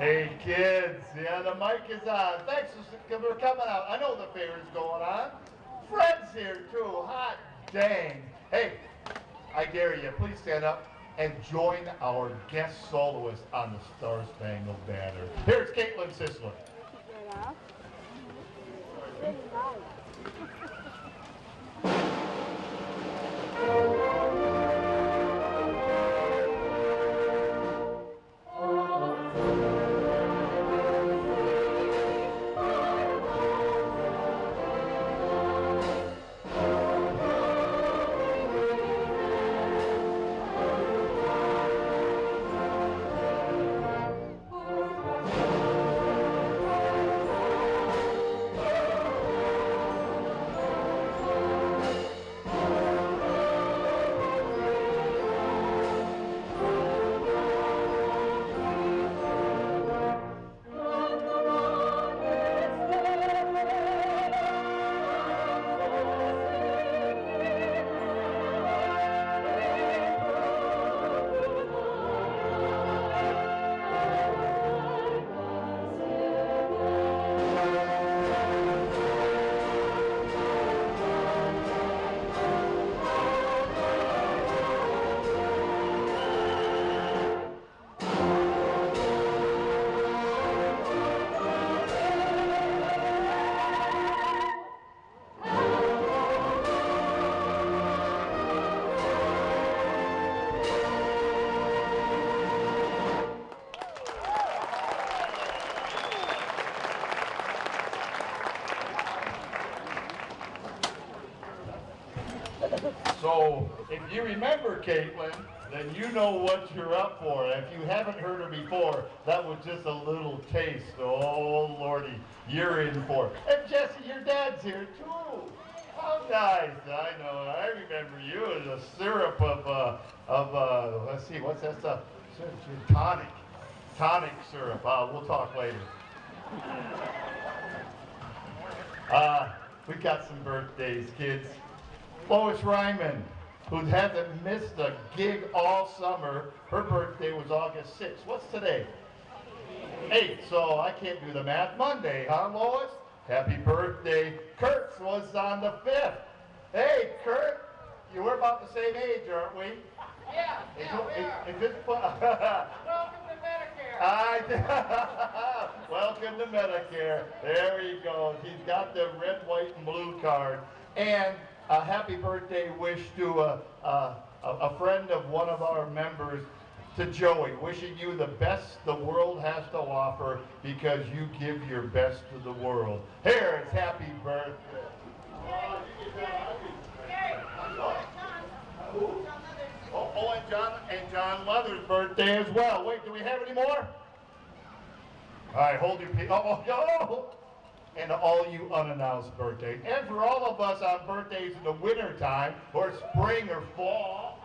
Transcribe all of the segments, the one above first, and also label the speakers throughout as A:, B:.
A: Hey kids, yeah, the mic is on. Thanks for coming out. I know the fair's going on. Fred's here too. Hot dang. Hey, I dare you, please stand up and join our guest soloist on the Star Spangled Banner. Here's Caitlin Sisler. So, if you remember Caitlin, then you know what you're up for. If you haven't heard her before, that was just a little taste. Oh, Lordy, you're in for it. And Jesse, your dad's here too. How nice. I know. I remember you as a syrup of let's see, what's that stuff? Tonic. Tonic syrup. We'll talk later. We got some birthdays, kids. Lois Ryman, who hasn't missed a gig all summer. Her birthday was August 6th. What's today? 8th, so I can't do the math. Monday, huh, Lois? Happy birthday. Kurt's was on the 5th. Hey, Kurt, we're about the same age, aren't we?
B: Yeah, we are. Welcome to Medicare.
A: Welcome to Medicare. There he goes. He's got the red, white, and blue card. And a happy birthday wish to a friend of one of our members, to Joey, wishing you the best the world has to offer because you give your best to the world. Here is happy birthday. Oh, and John Leather's birthday as well. Wait, do we have any more? All right, hold your peace. Oh. And all you unannounced birthdays. And for all of us on birthdays in the winter time, or spring or fall.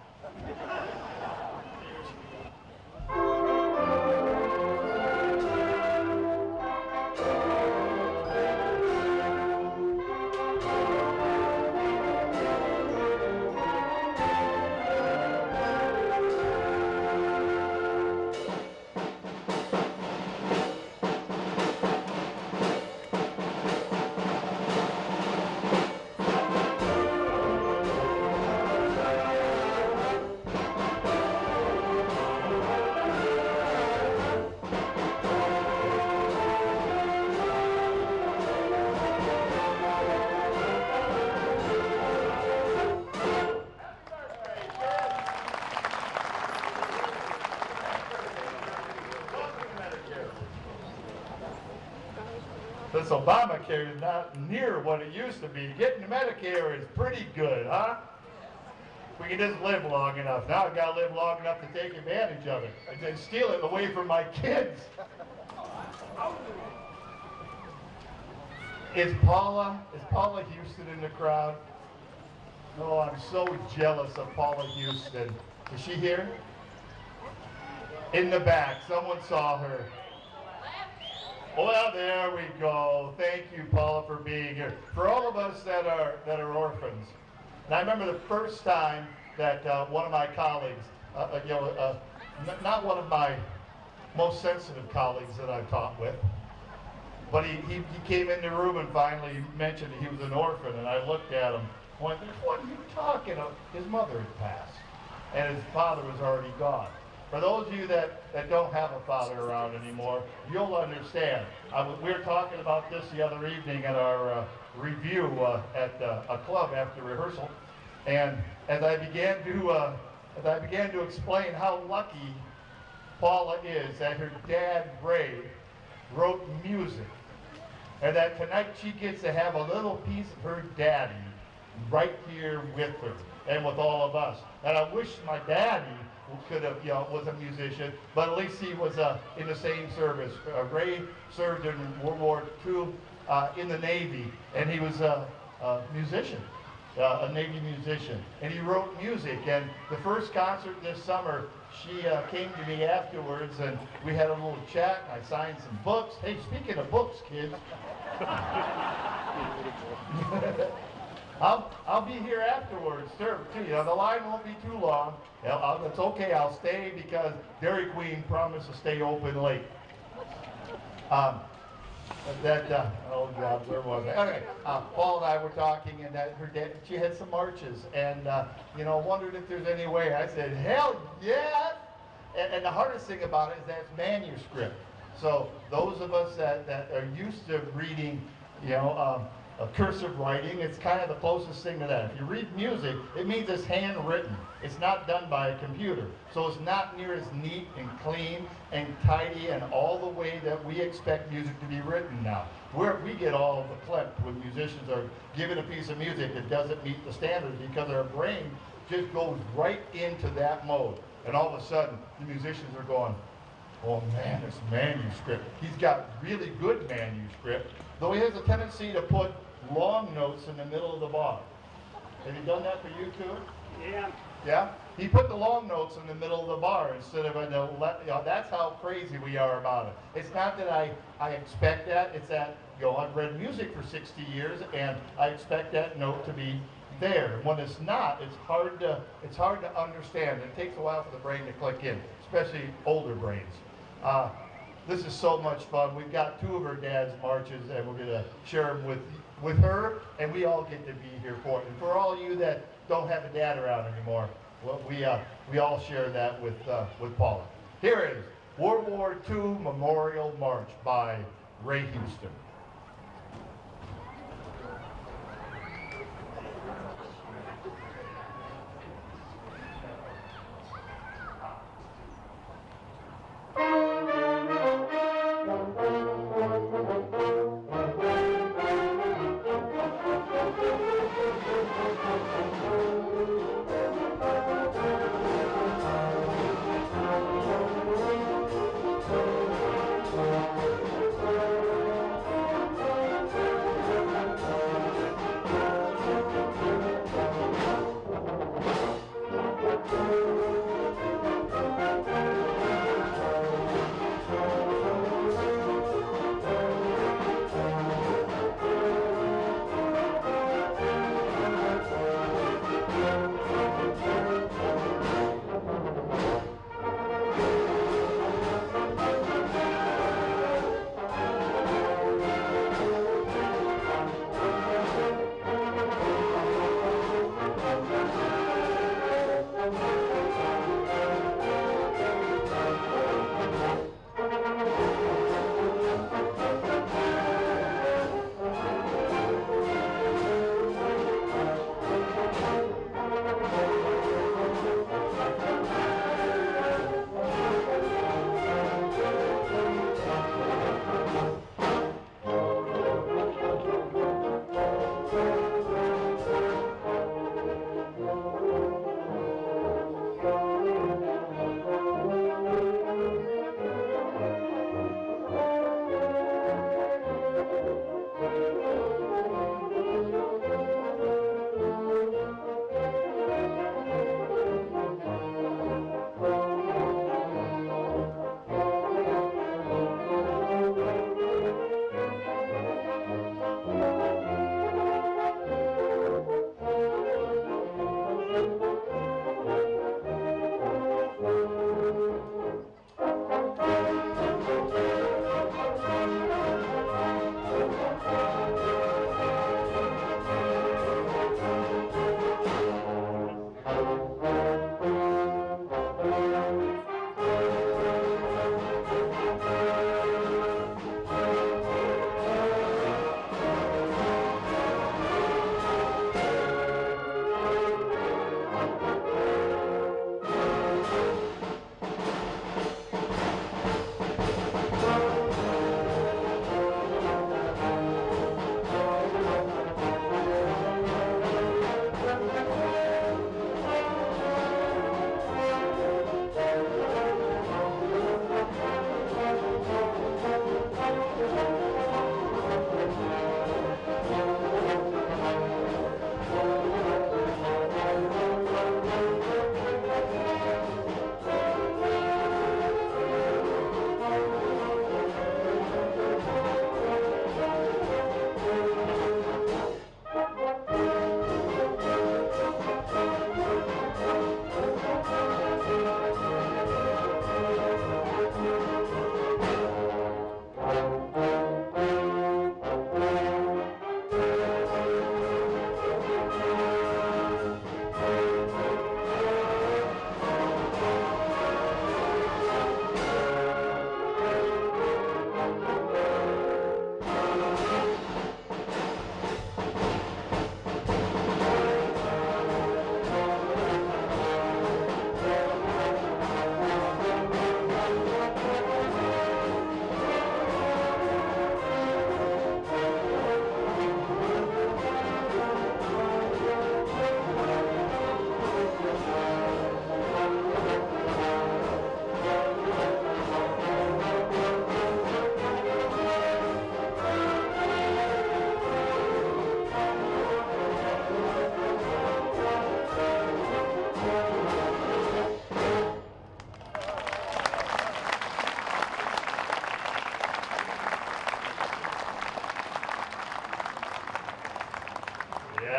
A: This Obamacare is not near what it used to be. Getting Medicare is pretty good, huh? We can just live long enough. Now I've got to live long enough to take advantage of it. I can steal it away from my kids. Is Paula Houston in the crowd? Oh, I'm so jealous of Paula Houston. Is she here? In the back. Someone saw her. Well, there we go. Thank you, Paula, for being here. For all of us that are orphans, and I remember the first time that one of my colleagues, not one of my most sensitive colleagues that I've taught with. But he came in the room and finally mentioned he was an orphan, and I looked at him, went, what are you talking about? His mother had passed, and his father was already gone. For those of you that don't have a father around anymore, you'll understand. We were talking about this the other evening at our review at a club after rehearsal, and as I began to explain how lucky Paula is that her dad, Ray, wrote music, and that tonight she gets to have a little piece of her daddy right here with her and with all of us. And I wish my daddy could have, was a musician, but at least he was in the same service. Ray served in World War II in the Navy, and he was a musician. A Navy musician, and he wrote music. And the first concert this summer, she came to me afterwards, and we had a little chat, and I signed some books. Hey, speaking of books, kids, I'll be here afterwards, too. The line won't be too long. It's okay, I'll stay because Dairy Queen promised to stay open late. Oh God, where was I? Okay, Paul and I were talking, and her dad, she had some marches, and wondered if there's any way. I said, hell yes! And the hardest thing about it is that it's manuscript. So those of us that are used to reading, cursive writing, it's kind of the closest thing to that. If you read music, it means it's handwritten. It's not done by a computer. So it's not near as neat and clean and tidy and all the way that we expect music to be written now. We get all the clip when musicians are given a piece of music that doesn't meet the standards because our brain just goes right into that mode. And all of a sudden, the musicians are going, oh man, this manuscript. He's got really good manuscript, though he has a tendency to put long notes in the middle of the bar. Have you done that for you too?
B: Yeah.
A: Yeah? He put the long notes in the middle of the bar instead of in the that's how crazy we are about it. It's not that I expect that, it's that, I've read music for 60 years and I expect that note to be there. When it's not, it's hard to understand. It takes a while for the brain to click in, especially older brains. This is so much fun. We've got two of her dad's marches, and we're going to share them with her, and we all get to be here for it. And for all you that don't have a dad around anymore, well, we all share that with Paula. Here is World War II Memorial March by Ray Houston.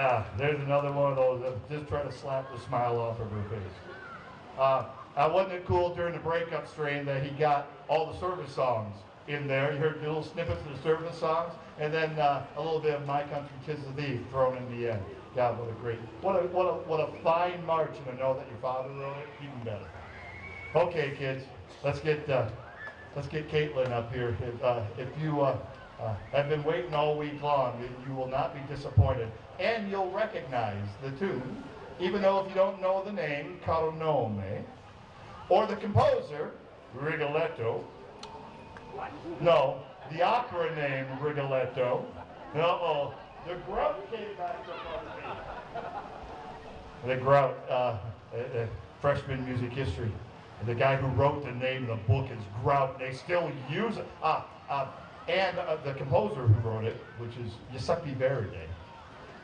A: Yeah, there's another one of those that just try to slap the smile off of her face. Wasn't it cool during the breakup strain that he got all the service songs in there? You heard the little snippets of the service songs, and then a little bit of "My Country 'Tis of Thee" thrown in the end. God, what a fine march, and to know that your father wrote it, even better. Okay, kids, let's get Caitlin up here. If you have been waiting all week long, you will not be disappointed, and you'll recognize the tune, even though if you don't know the name, Caro Nome, or the composer, Rigoletto. No, the opera name, Rigoletto. Uh-oh, the Grout came back to me. The Grout, freshman music history. The guy who wrote the name of the book is Grout. They still use it. And the composer who wrote it, which is Giuseppe Verdi.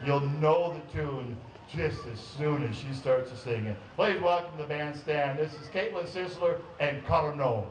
A: You'll know the tune just as soon as she starts to sing it. Please welcome the bandstand. This is Caitlin Sisler and Caro Nome.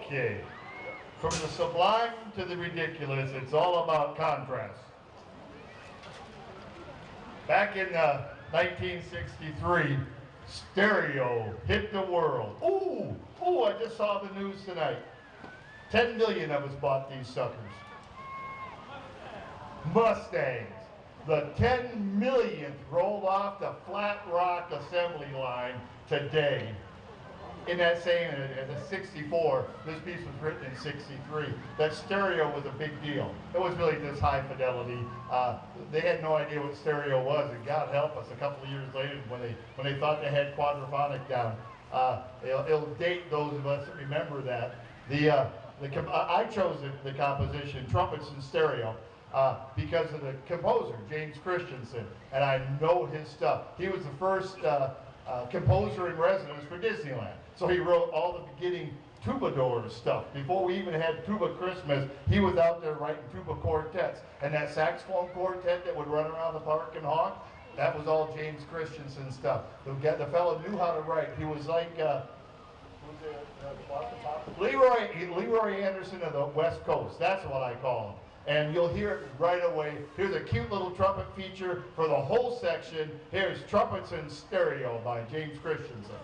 A: Okay. From the sublime to the ridiculous, it's all about contrast. Back in 1963, stereo hit the world. Ooh, I just saw the news tonight. 10 million of us bought these suckers. Mustangs. The 10 millionth rolled off the Flat Rock assembly line today. In that same, in 64, this piece was written in 63, that stereo was a big deal. It was really just high fidelity. They had no idea what stereo was, and God help us, a couple of years later when they thought they had quadraphonic down. It'll date those of us that remember that. I chose the composition, Trumpets in Stereo, because of the composer, James Christensen, and I know his stuff. He was the first composer in residence for Disneyland. So he wrote all the beginning troubadour stuff. Before we even had Tuba Christmas, he was out there writing tuba quartets. And that saxophone quartet that would run around the park and honk, that was all James Christensen stuff. The fellow knew how to write. He was like Leroy Anderson of the West Coast. That's what I call him. And you'll hear it right away. Here's a cute little trumpet feature for the whole section. Here's Trumpets in Stereo by James Christensen.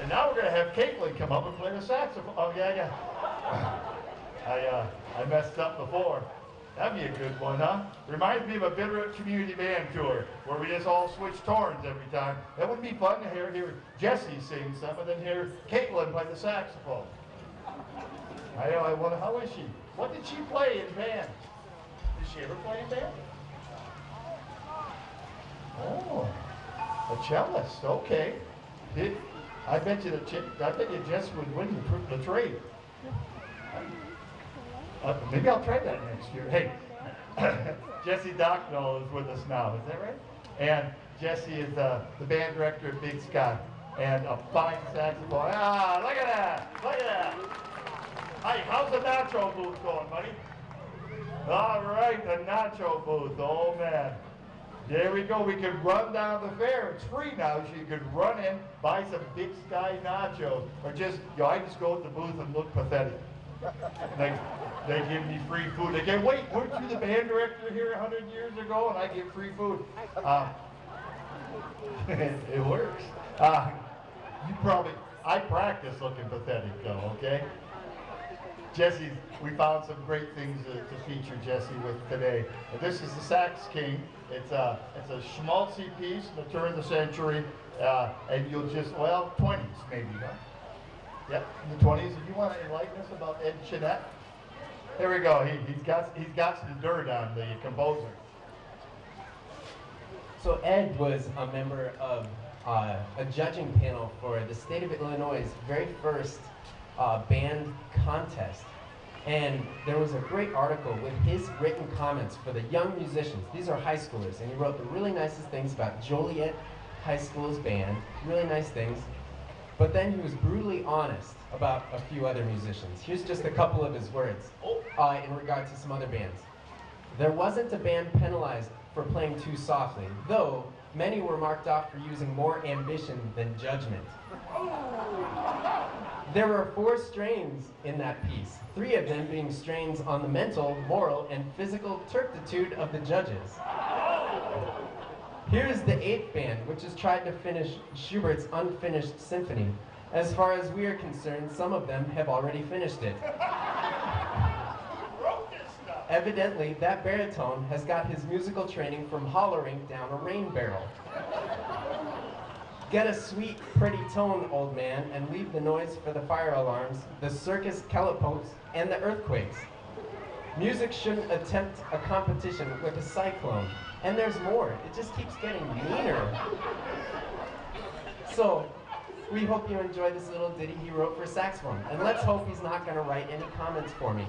A: And now we're going to have Caitlin come up and play the saxophone. Oh, yeah. I messed up before. That'd be a good one, huh? Reminds me of a Bitterroot community band tour where we just all switch turns every time. That would be fun to hear Jesse sing some and then hear Caitlin play the saxophone. I wonder, how is she? What did she play in band? Did she ever play in band? Oh, a cellist. Okay. Did, I bet you Jess would win the trade. Maybe I'll try that next year. Hey, Jesse Docknall is with us now. Is that right? And Jesse is the band director at Big Sky and a fine saxophone. Ah, look at that! Look at that! Hey, how's the nacho booth going, buddy? All right, the nacho booth. Oh man. There we go. We could run down the fair. It's free now, so you could run in, buy some Big Sky nachos, or just, I just go at the booth and look pathetic. They give me free food. They go, wait, weren't you the band director here 100 years ago? And I get free food. It works. I practice looking pathetic though, okay? We found some great things to feature Jesse with today. This is the Sax King. It's a schmaltzy piece, the turn of the century, and you'll just, 20s maybe, huh? Yep, in the 20s. If you want to enlighten us about Ed Chinette, there we go. He's got some dirt on the composer.
B: So Ed was a member of a judging panel for the state of Illinois' very first band contest. And there was a great article with his written comments for the young musicians. These are high schoolers, and he wrote the really nicest things about Joliet High School's band, really nice things. But then he was brutally honest about a few other musicians. Here's just a couple of his words in regard to some other bands. There wasn't a band penalized for playing too softly, though many were marked off for using more ambition than judgment. There were 4 strains in that piece, 3 of them being strains on the mental, moral, and physical turpitude of the judges. Here's the 8th band, which has tried to finish Schubert's unfinished symphony. As far as we are concerned, some of them have already finished it. Evidently, that baritone has got his musical training from hollering down a rain barrel. Get a sweet, pretty tone, old man, and leave the noise for the fire alarms, the circus calipotes, and the earthquakes. Music shouldn't attempt a competition with a cyclone. And there's more. It just keeps getting meaner. So, we hope you enjoy this little ditty he wrote for saxophone. And let's hope he's not going to write any comments for me.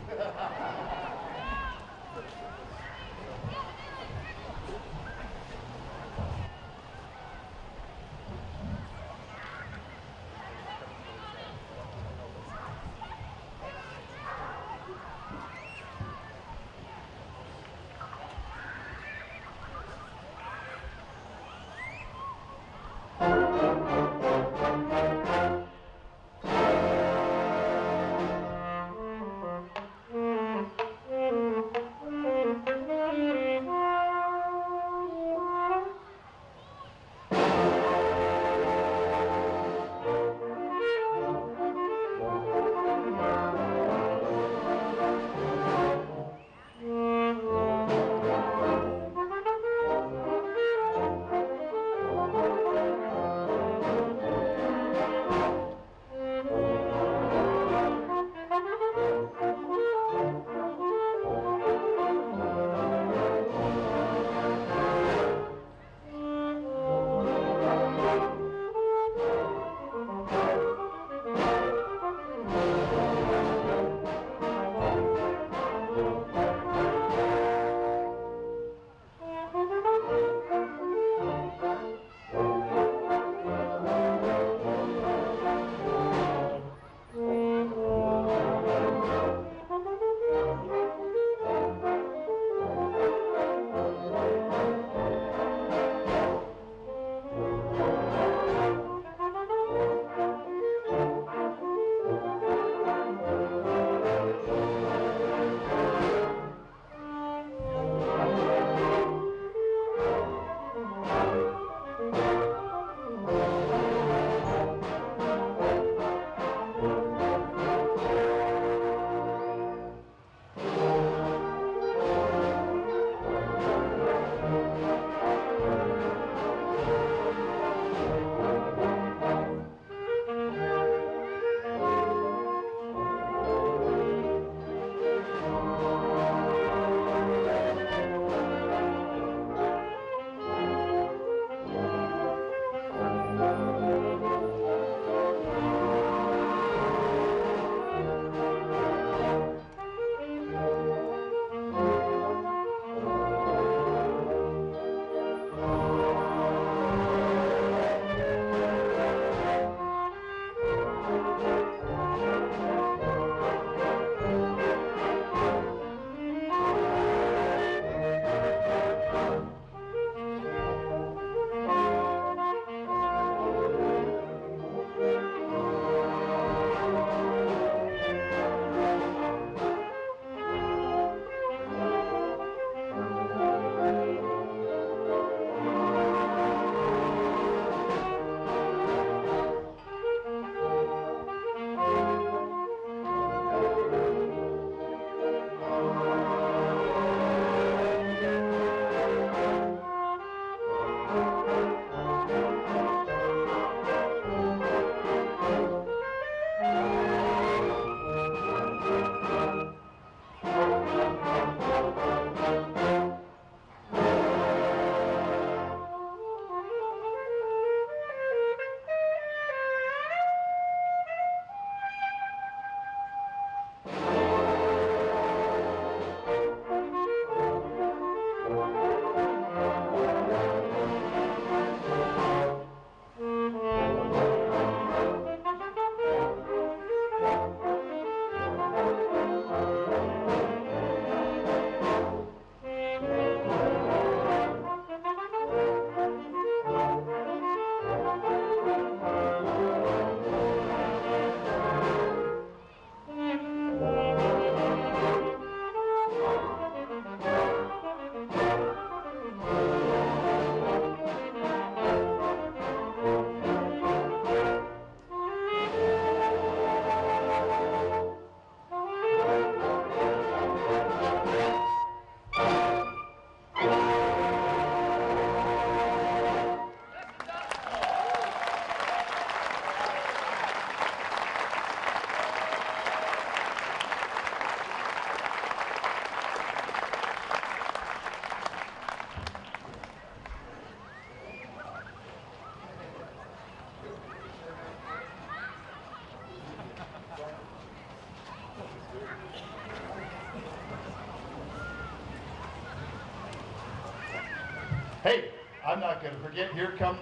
A: Hey, I'm not going to forget. Here come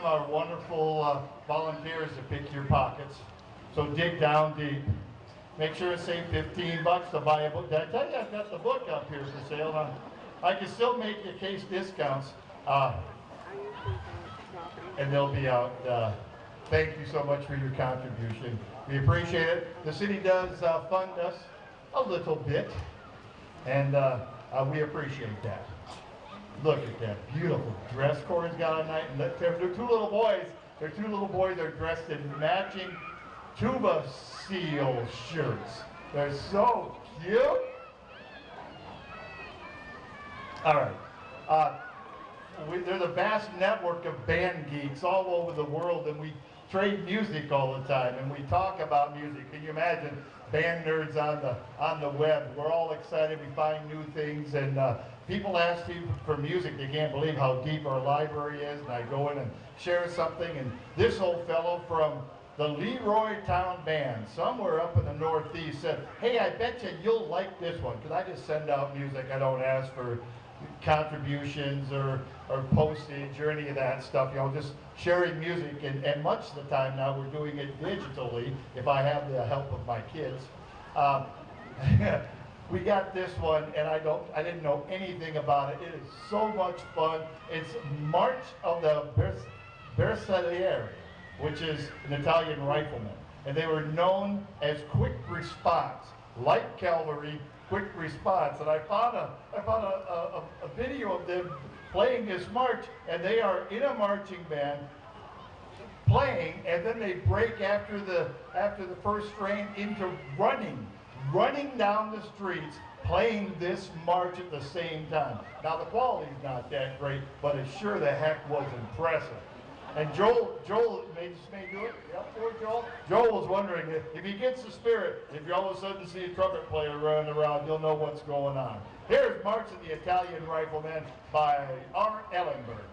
A: our wonderful volunteers to pick your pockets. So dig down deep. Make sure to save $15 to buy a book. Did I tell you I've got the book up here for sale? I can still make you case discounts, and they'll be out. Thank you so much for your contribution. We appreciate it. The city does fund us a little bit, and we appreciate that. Look at that beautiful dress Corey's got on tonight. And they're two little boys. Their two little boys are dressed in matching tuba seal shirts. They're so cute. All right. There's a vast network of band geeks all over the world, and we trade music all the time, and we talk about music. Can you imagine band nerds on the web? We're all excited. We find new things, and people ask you for music. They can't believe how deep our library is, and I go in and share something, and this old fellow from the Leroy Town Band, somewhere up in the Northeast, said, hey, I bet you'll like this one, because I just send out music. I don't ask for contributions or postage or any of that stuff, just sharing music, and much of the time now we're doing it digitally if I have the help of my kids. We got this one, and I didn't know anything about it. It is so much fun. It's March of the Bersaglieri, which is an Italian rifleman, and they were known as quick response, light cavalry, quick response. And I found a video of them playing this march, and they are in a marching band playing, and then they break after the first strain into running down the streets, playing this march at the same time. Now the quality's not that great, but it sure the heck was impressive. And Joel may do it. Yep, poor Joel. Joel was wondering if he gets the spirit, if you all of a sudden see a trumpet player running around, you'll know what's going on. Here's March of the Italian Riflemen by R. Ellenberg.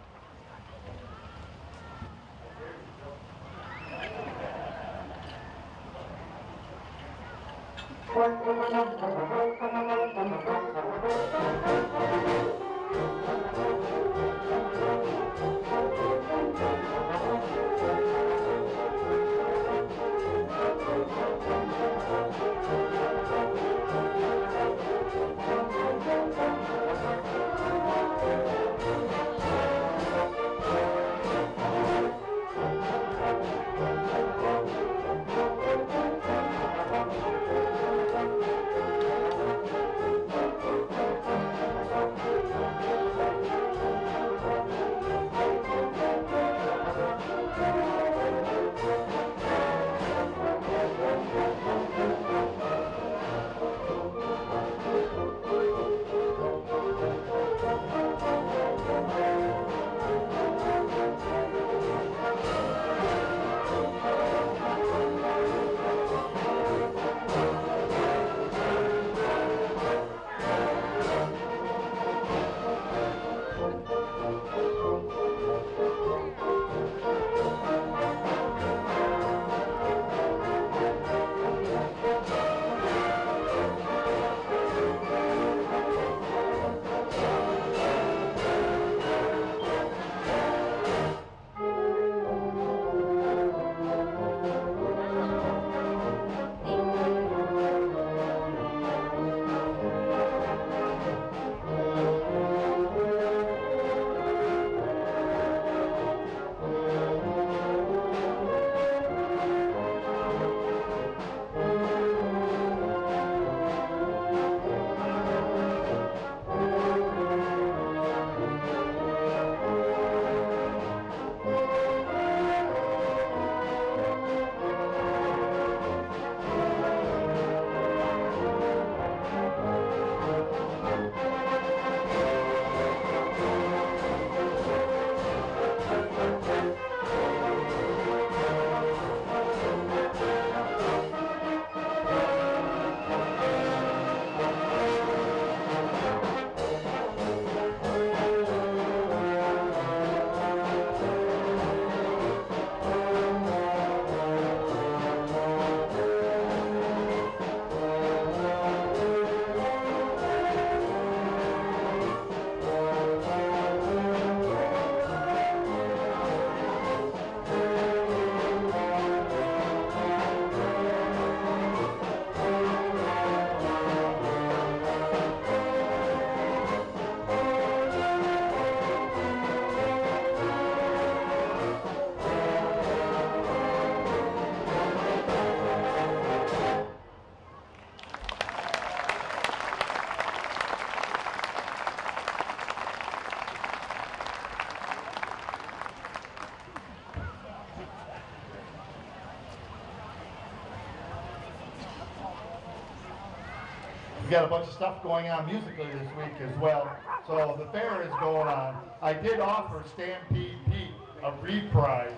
A: We got a bunch of stuff going on musically this week as well. So the fair is going on. I did offer Stampede Pete a reprise.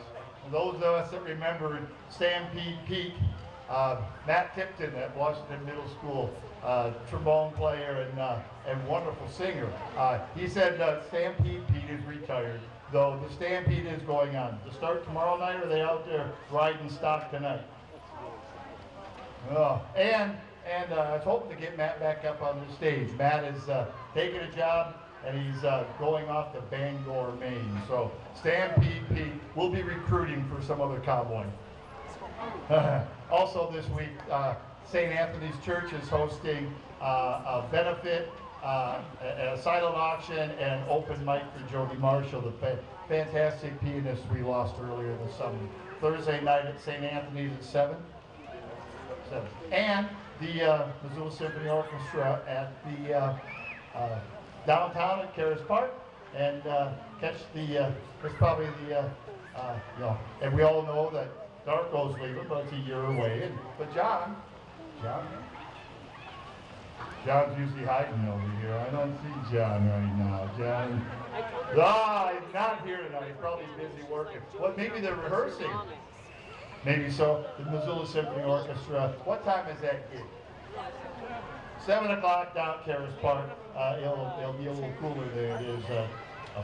A: And those of us that remember Stampede Pete, Matt Tipton at Washington Middle School, trombone player and wonderful singer. He said Stampede Pete is retired, though the Stampede is going on. To start tomorrow night, or are they out there riding stock tonight? And I was hoping to get Matt back up on the stage. Matt is taking a job, and he's going off to Bangor, Maine. So Stampede Pete will be recruiting for some other cowboy. Also this week, St. Anthony's Church is hosting a benefit, a silent auction, and an open mic for Jody Marshall, the fantastic pianist we lost earlier this summer. Thursday night at St. Anthony's at 7. And the Missoula Symphony Orchestra at the downtown at Caras Park, and catch the, it's probably the, and we all know that Darko's leaving, but it's a year away. But John's usually hiding over here. I don't see John right now. John, he's not here tonight. He's probably busy working. Well, maybe they're rehearsing. Maybe so. The Missoula Symphony Orchestra. What time is that gig? 7 o'clock down at Caras Park. It'll be a little cooler than it is a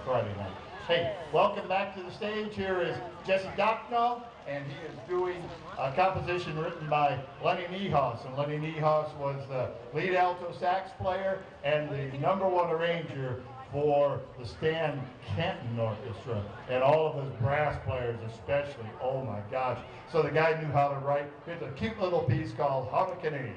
A: Friday night. Hey, welcome back to the stage. Here is Jesse Docknall, and he is doing a composition written by Lenny Niehaus. And Lenny Niehaus was the lead alto sax player and the #1 arranger for the Stan Kenton Orchestra, and all of his brass players especially. Oh my gosh. So the guy knew how to write. Here's a cute little piece called Harmony.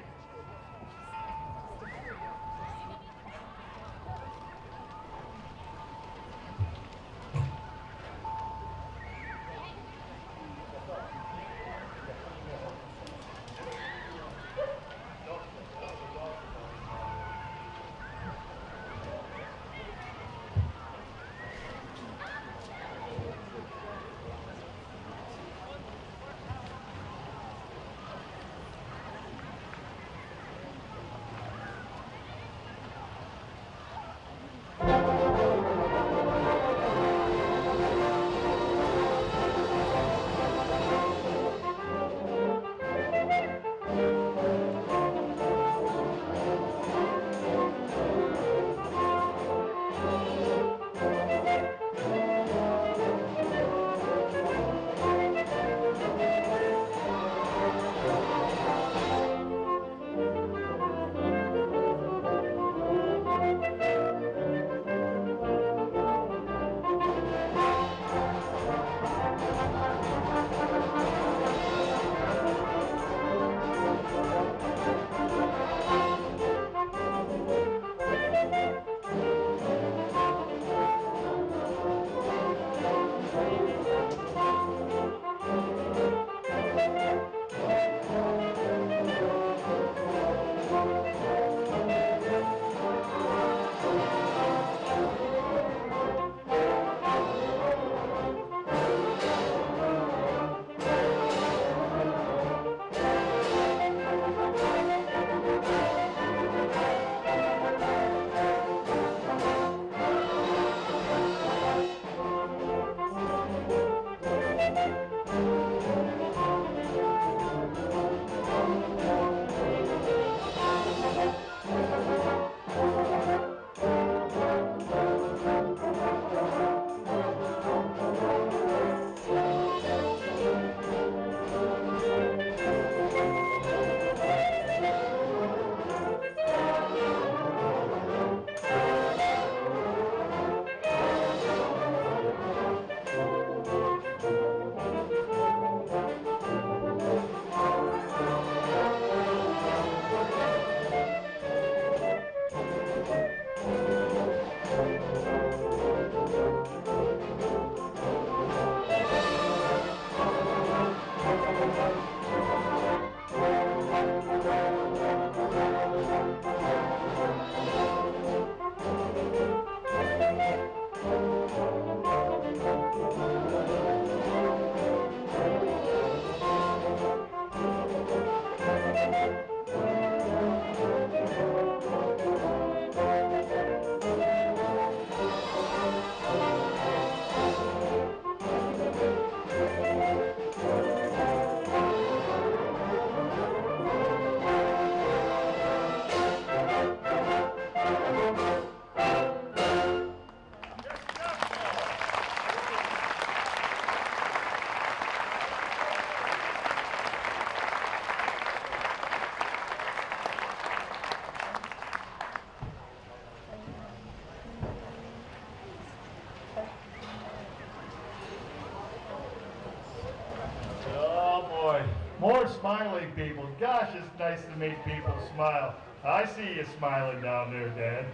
A: smiling people. Gosh, it's nice to make people smile. I see you smiling down there, Dad.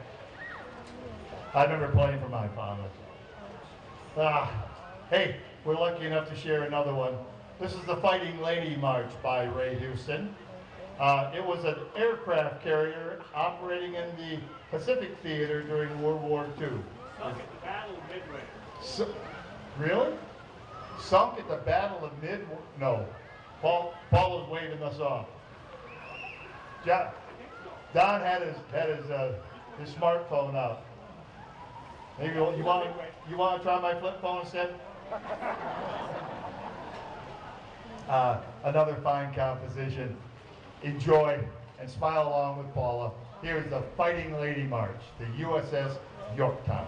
A: I remember playing for my father. Hey, we're lucky enough to share another one. This is the Fighting Lady March by Ray Houston. It was an aircraft carrier operating in the Pacific Theater during World War II.
C: Sunk at the Battle of Midway.
A: Really? Sunk at the Battle of Midway? No. Paul was waving us off. Don had his smartphone up. Maybe you want to try my flip phone instead? Another fine composition. Enjoy and smile along with Paula. Here's the Fighting Lady March, the USS Yorktown.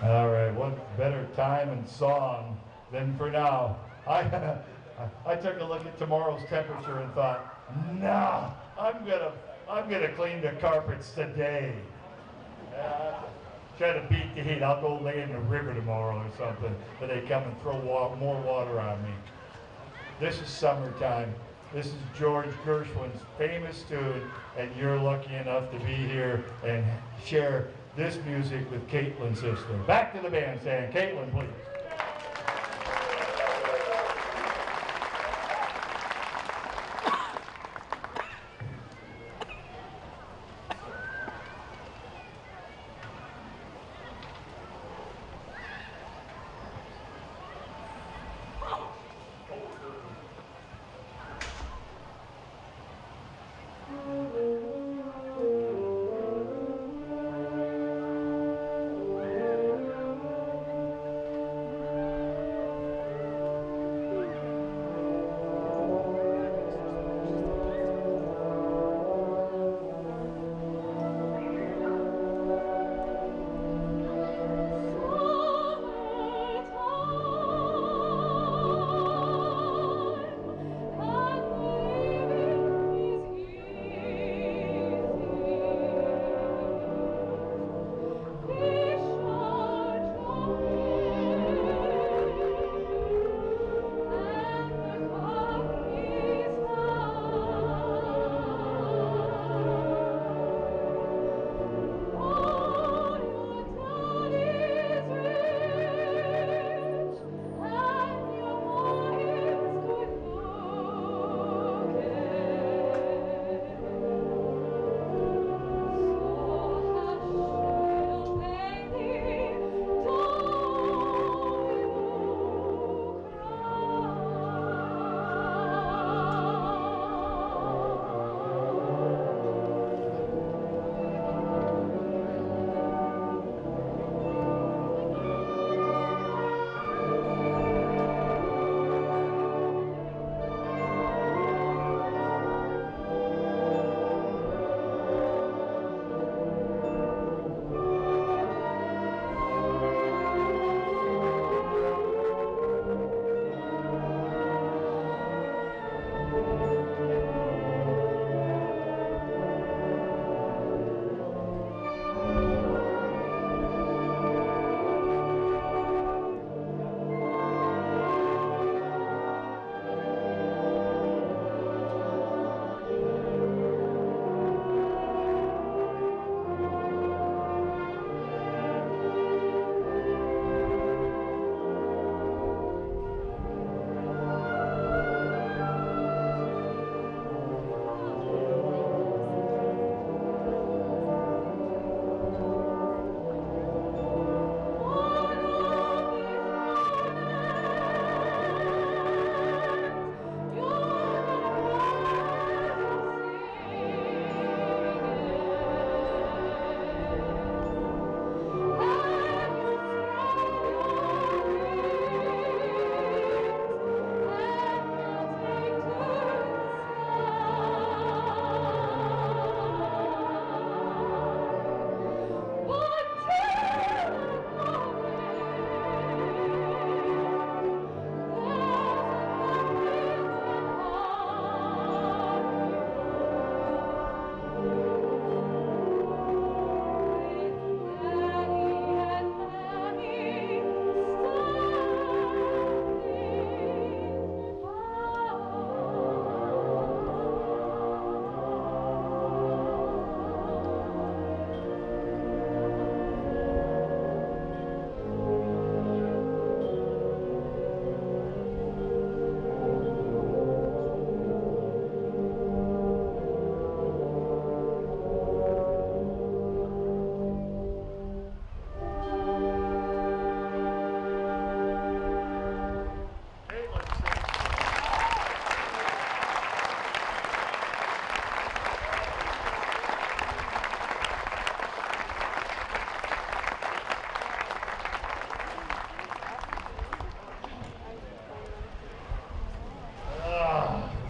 A: All right, what better time and song than for now? I took a look at tomorrow's temperature and thought, nah, I'm gonna clean the carpets today. Try to beat the heat. I'll go lay in the river tomorrow or something, but they come and throw more water on me. This is summertime. This is George Gershwin's famous tune, and you're lucky enough to be here and share this music with Caitlin's sister. Back to the bandstand. Caitlin, please.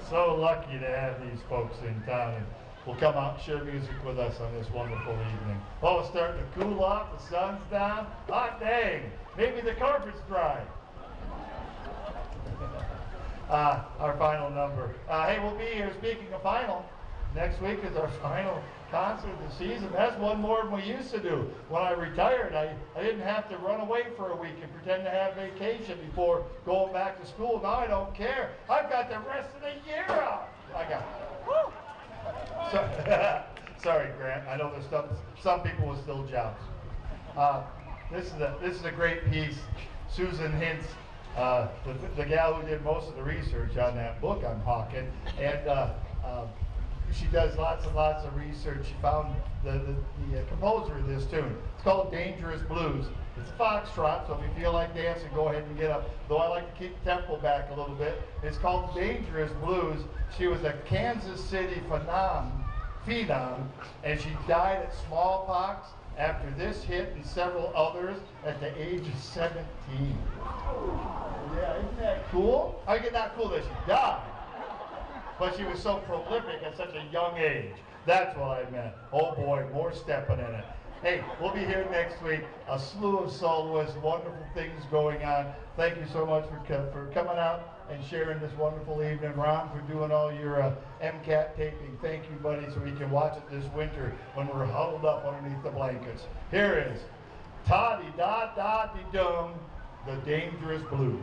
A: So lucky to have these folks in town. And will come out and share music with us on this wonderful evening. Oh, it's starting to cool off. The sun's down. Hot dang. Maybe the carpet's dry. Our final number. Hey, we'll be here. Speaking of final, next week is our final concert of the season. That's one more than we used to do. When I retired, I didn't have to run away for a week and pretend to have vacation before going back to school. Now I don't care. I've got the rest of the year off. I got. Woo! Sorry, Grant. I know there's some people with still jobs. This is a great piece. Susan Hintz, the gal who did most of the research on that book I'm hawking, and she does lots and lots of research. She found the composer of this tune. It's called Dangerous Blues. It's a foxtrot, so if you feel like dancing, go ahead and get up. Though I like to keep the tempo back a little bit. It's called Dangerous Blues. She was a Kansas City phenom, and she died at smallpox after this hit and several others at the age of 17. Yeah, isn't that cool? I get not cool that she died, but she was so prolific at such a young age. That's what I meant. Oh boy, more stepping in it. Hey, we'll be here next week. A slew of soloists, wonderful things going on. Thank you so much for coming out and sharing this wonderful evening. Ron, for doing all your MCAT taping. Thank you, buddy, so we can watch it this winter when we're huddled up underneath the blankets. Here is Ta-de-da-da-de-dum, the Dangerous Blues.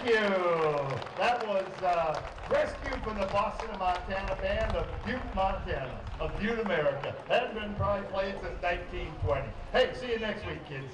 A: you. That was Rescue from the Boston, Montana band of Butte, Montana, of Butte, America. Hadn't been probably played since 1920. Hey, see you next week, kids.